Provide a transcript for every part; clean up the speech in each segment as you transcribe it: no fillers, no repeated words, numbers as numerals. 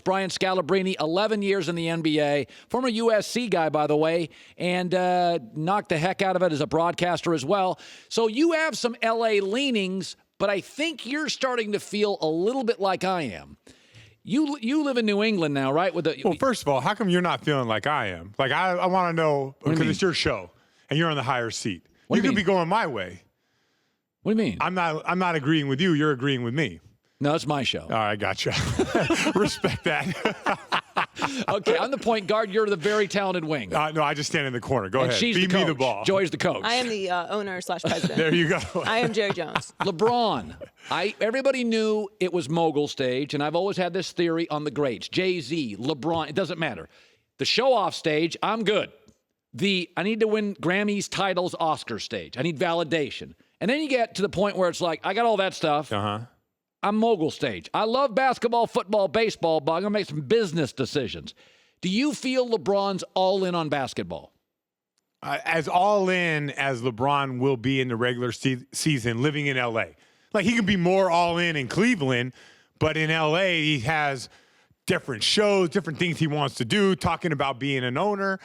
Brian Scalabrine, 11 years in the NBA, former USC guy, by the way, and knocked the heck out of it as a broadcaster as well. So you have some LA leanings, but I think you're starting to feel a little bit like I am. You live in New England now, right? Well, first of all, how come you're not feeling like I am? Like, I want to know, because it's your show, and you're on the higher seat. You could be going my way. What do you mean? I'm not agreeing with you. You're agreeing with me. No, it's my show. All right, gotcha. Respect that. Okay, I'm the point guard. You're the very talented wing. No, I just stand in the corner. Go ahead. She's Feed the coach. me the ball. Joy's the coach. I am the owner/president. There you go. I am Jerry Jones. LeBron. Everybody knew it was mogul stage, and I've always had this theory on the greats. Jay-Z, LeBron, it doesn't matter. The show-off stage, I'm good. I need to win Grammys, titles, Oscar stage. I need validation. And then you get to the point where it's like, I got all that stuff. I'm mogul stage. I love basketball, football, baseball, but I'm going to make some business decisions. Do you feel LeBron's all in on basketball? As all in as LeBron will be in the regular season living in L.A. Like, he can be more all in Cleveland, but in L.A. he has different shows, different things he wants to do, talking about being an owner.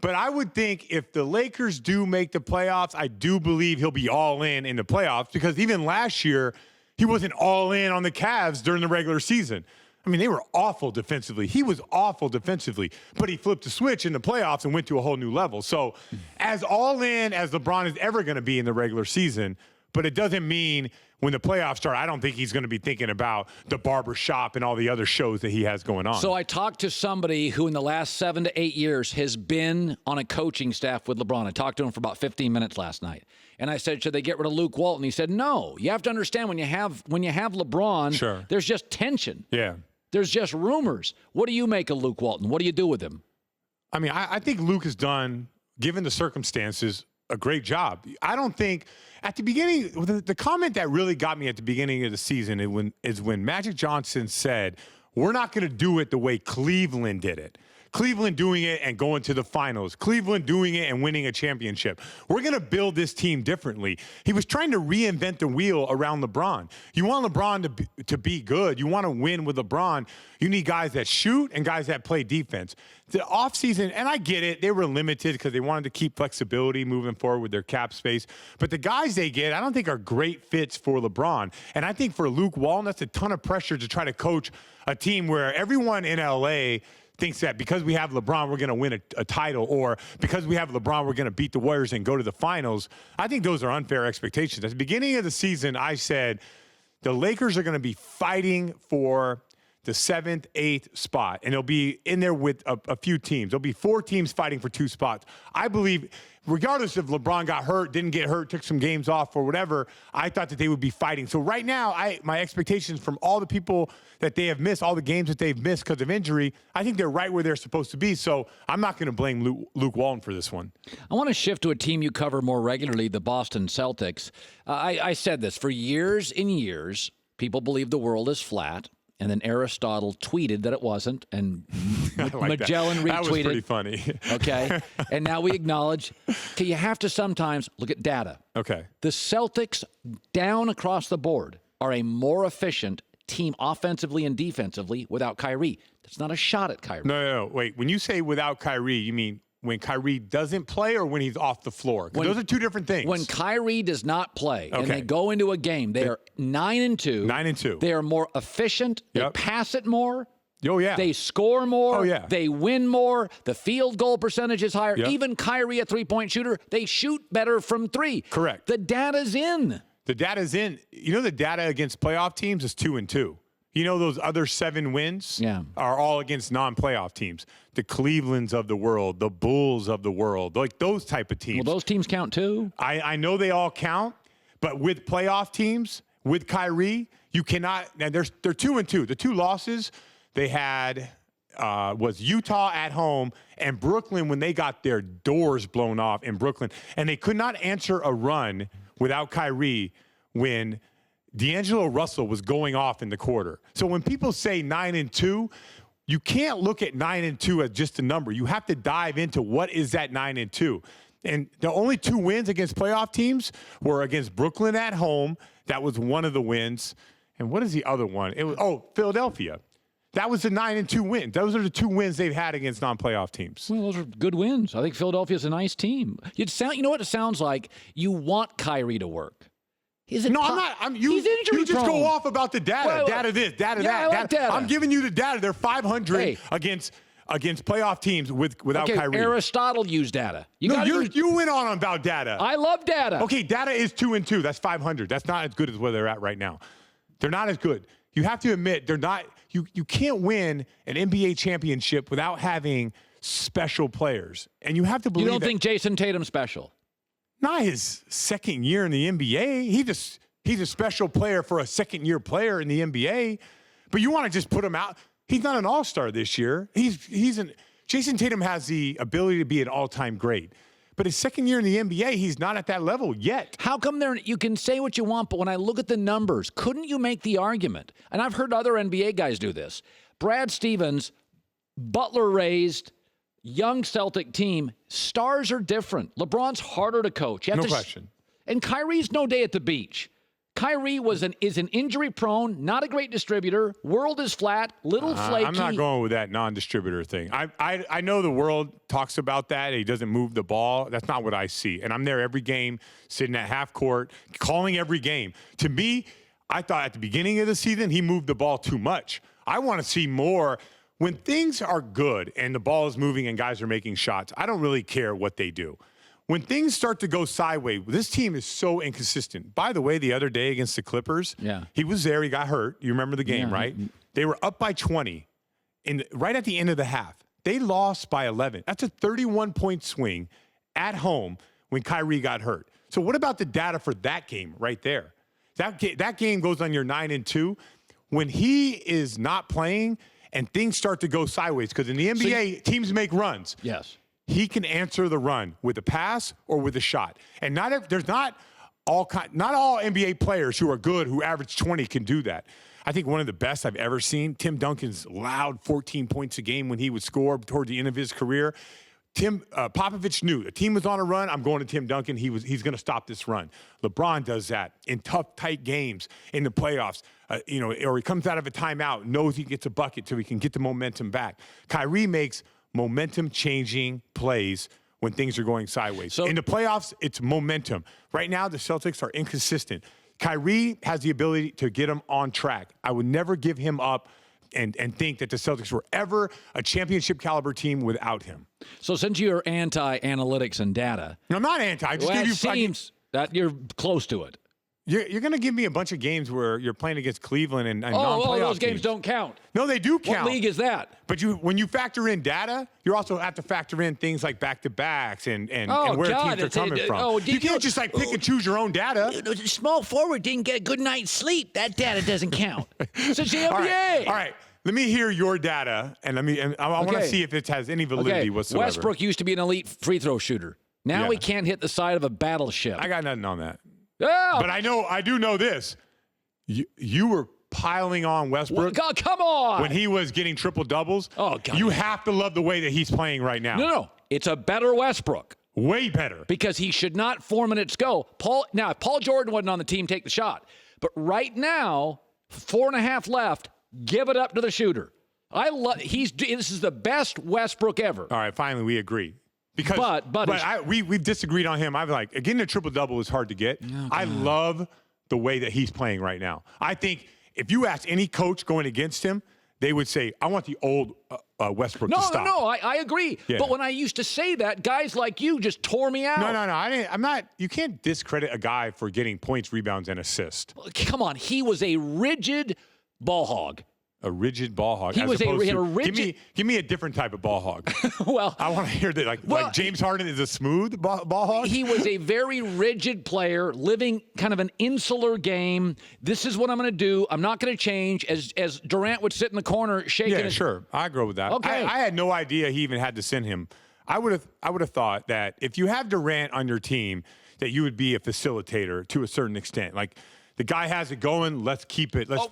But I would think if the Lakers do make the playoffs, I do believe he'll be all in the playoffs, because even last year, he wasn't all in on the Cavs during the regular season. I mean, they were awful defensively. He was awful defensively, but he flipped the switch in the playoffs and went to a whole new level. So as all in as LeBron is ever going to be in the regular season, but it doesn't mean when the playoffs start, I don't think he's going to be thinking about the barbershop and all the other shows that he has going on. So I talked to somebody who in the last 7 to 8 years has been on a coaching staff with LeBron. I talked to him for about 15 minutes last night. And I said, should they get rid of Luke Walton? He said, no. You have to understand, when you have LeBron, there's just tension. Yeah. There's just rumors. What do you make of Luke Walton? What do you do with him? I mean, I think Luke has done, given the circumstances, a great job. I don't think at the beginning, the comment that really got me at the beginning of the season is when Magic Johnson said, we're not going to do it the way Cleveland did it. Cleveland doing it and going to the finals. Cleveland doing it and winning a championship. We're going to build this team differently. He was trying to reinvent the wheel around LeBron. You want LeBron to be good. You want to win with LeBron. You need guys that shoot and guys that play defense. The offseason, and I get it, they were limited because they wanted to keep flexibility moving forward with their cap space. But the guys they get, I don't think are great fits for LeBron. And I think for Luke Walton, that's a ton of pressure to try to coach a team where everyone in L.A. thinks that because we have LeBron, we're going to win a title, or because we have LeBron, we're going to beat the Warriors and go to the finals. I think those are unfair expectations. At the beginning of the season, I said the Lakers are going to be fighting for the 7th, 8th spot, and they'll be in there with a few teams. There'll be 4 teams fighting for 2 spots. I believe, regardless if LeBron got hurt, didn't get hurt, took some games off or whatever, I thought that they would be fighting. So right now, my expectations from all the people that they have missed, all the games that they've missed because of injury, I think they're right where they're supposed to be. So I'm not going to blame Luke Walton for this one. I want to shift to a team you cover more regularly, the Boston Celtics. I said this for years and years. People believe the world is flat. And then Aristotle tweeted that it wasn't, and Magellan retweeted. That was pretty funny. Okay, and now we acknowledge, okay, you have to sometimes look at data. Okay. The Celtics, down across the board, are a more efficient team offensively and defensively without Kyrie. That's not a shot at Kyrie. No. Wait, when you say without Kyrie, you mean when Kyrie doesn't play or when he's off the floor? Because those are two different things. When Kyrie does not play and they go into a game, they are 9-2. 9-2. They are more efficient. They pass it more. Oh, yeah. They score more. Oh, yeah. They win more. The field goal percentage is higher. Yep. Even Kyrie, a three-point shooter, they shoot better from 3. Correct. The data's in. The data's in. You know, the data against playoff teams is 2-2. You know, those other 7 wins are all against non-playoff teams. The Clevelands of the world, the Bulls of the world, like those type of teams. Well, those teams count too. I know they all count, but with playoff teams, with Kyrie, you cannot. And they're 2-2. The 2 losses they had was Utah at home and Brooklyn when they got their doors blown off in Brooklyn. And they could not answer a run without Kyrie when D'Angelo Russell was going off in the quarter. So when people say 9-2, you can't look at 9-2 as just a number. You have to dive into what is that 9-2. And the only 2 wins against playoff teams were against Brooklyn at home. That was one of the wins. And what is the other one? It was Philadelphia. That was the 9-2 win. Those are the 2 wins they've had against non-playoff teams. Well, those are good wins. I think Philadelphia's a nice team. You know what it sounds like? You want Kyrie to work. I'm not. He's injury You just prone. go off about the data. Well, data this, data yeah, that. I like data. I'm giving you the data. They're 500 against playoff teams without Kyrie. Aristotle used data. You went on about data. I love data. Okay, data is 2-2. That's 500. That's not as good as where they're at right now. They're not as good. You have to admit they're not. You can't win an NBA championship without having special players, and you have to believe. You don't think Jason Tatum's special? Not his second year in the NBA. He's a special player for a second-year player in the NBA. But you want to just put him out. He's not an all-star this year. Jason Tatum has the ability to be an all-time great. But his second year in the NBA, he's not at that level yet. How come you can say what you want, but when I look at the numbers, couldn't you make the argument? And I've heard other NBA guys do this. Brad Stevens, Butler raised, young Celtic team, stars are different. LeBron's harder to coach. No question. And Kyrie's no day at the beach. Kyrie is an injury-prone, not a great distributor. World is flat, little flaky. I'm not going with that non-distributor thing. I know the world talks about that. He doesn't move the ball. That's not what I see. And I'm there every game, sitting at half court, calling every game. To me, I thought at the beginning of the season, he moved the ball too much. I want to see more. When things are good and the ball is moving and guys are making shots, I don't really care what they do. When things start to go sideways, this team is so inconsistent. By the way, the other day against the Clippers, he was there. He got hurt. You remember the game, right? They were up by 20 right at the end of the half. They lost by 11. That's a 31-point swing at home when Kyrie got hurt. So what about the data for that game right there? That game goes on your 9-2. When he is not playing and things start to go sideways, because in the NBA, teams make runs. Yes. He can answer the run with a pass or with a shot. And there's not all NBA players who are good, who average 20 can do that. I think one of the best I've ever seen, Tim Duncan's loud 14 points a game when he would score toward the end of his career. Popovich knew the team was on a run. I'm going to Tim Duncan. He's going to stop this run. LeBron does that in tough, tight games in the playoffs. Or he comes out of a timeout, knows he gets a bucket so he can get the momentum back. Kyrie makes momentum-changing plays when things are going sideways. So in the playoffs, it's momentum. Right now, the Celtics are inconsistent. Kyrie has the ability to get them on track. I would never give him up and think that the Celtics were ever a championship caliber team without him. So since you're anti-analytics and data. No, I'm not anti. I just gave you it seems that you're close to it. You're going to give me a bunch of games where you're playing against Cleveland and non-playoff those games teams. don't count. No, they do count. What league is that? But when you factor in data, you also have to factor in things like back-to-backs and where teams are coming from. You can't just pick and choose your own data. The small forward didn't get a good night's sleep. That data doesn't count. It's the NBA. All right. Let me hear your data, and I want to see if it has any validity whatsoever. Westbrook used to be an elite free throw shooter. Now he can't hit the side of a battleship. I got nothing on that. Oh. But I do know this. You were piling on Westbrook. God, come on. When he was getting triple doubles. Oh, God. You have to love the way that he's playing right now. No. It's a better Westbrook. Way better. Because he should not 4 minutes go. If Paul Jordan wasn't on the team, take the shot. But right now, 4.5 left, give it up to the shooter. This is the best Westbrook ever. All right, finally we agree. Because, we've disagreed on him. I'm like, getting a triple-double is hard to get. Oh, I love the way that he's playing right now. I think if you ask any coach going against him, they would say, I want the old Westbrook to stop. No, I agree. Yeah. But when I used to say that, guys like you just tore me out. No. I'm not. You can't discredit a guy for getting points, rebounds, and assists. Come on. He was a rigid ball hog. A rigid ball hog. He had a rigid. Give me a different type of ball hog. Well, I want to hear that. Like James Harden is a smooth ball hog. He was a very rigid player, living kind of an insular game. This is what I'm going to do. I'm not going to change. As Durant would sit in the corner shaking. Yeah, sure. I agree with that. Okay. I had no idea he even had to send him. I would have thought that if you have Durant on your team, that you would be a facilitator to a certain extent. Like the guy has it going. Let's keep it. Let's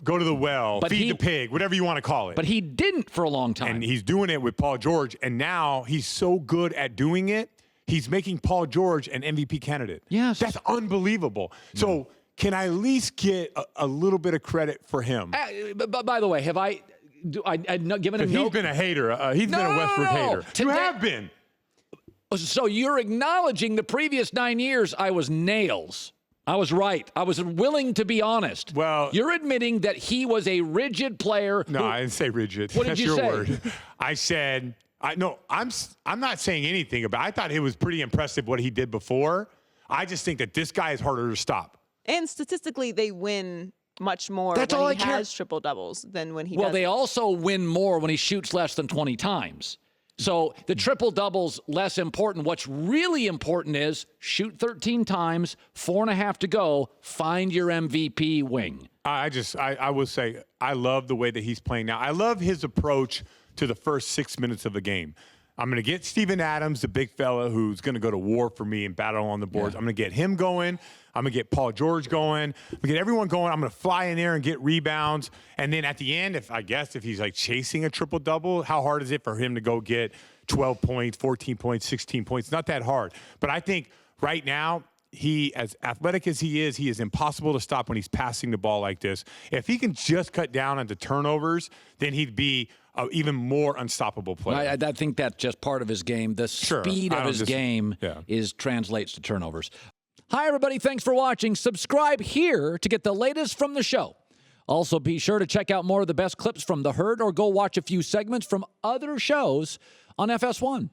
go to the well, feed the pig, whatever you want to call it. But he didn't for a long time. And he's doing it with Paul George, and now he's so good at doing it, he's making Paul George an MVP candidate. Yes. That's unbelievable. Yeah. So can I at least get a little bit of credit for him? But by the way, have I given him no? He's been a hater. He's been a Westbrook hater. You have been. So you're acknowledging the previous 9 years I was nails. I was right. I was willing to be honest. Well, you're admitting that he was a rigid player. No, I didn't say rigid. What did you say? Word. I said, I'm not saying anything about it. I thought it was pretty impressive what he did before. I just think that this guy is harder to stop. And statistically, they win much more That's when all he I care. has triple doubles than when he Well, doesn't. they also win more when he shoots less than 20 times. So the triple double's less important. What's really important is shoot 13 times, 4.5 to go, find your MVP wing. I will say I love the way that he's playing now. I love his approach to the first 6 minutes of the game. I'm going to get Steven Adams, the big fella who's going to go to war for me and battle on the boards. Yeah. I'm going to get him going. I'm going to get Paul George going. I'm going to get everyone going. I'm going to fly in there and get rebounds. And then at the end, if he's like chasing a triple-double, how hard is it for him to go get 12 points, 14 points, 16 points? Not that hard. But I think right now, he, as athletic as he is impossible to stop when he's passing the ball like this. If he can just cut down on the turnovers, then he'd be an even more unstoppable player. I think that's just part of his game. The speed of his game translates to turnovers. Hi, everybody. Thanks for watching. Subscribe here to get the latest from the show. Also, be sure to check out more of the best clips from The Herd or go watch a few segments from other shows on FS1.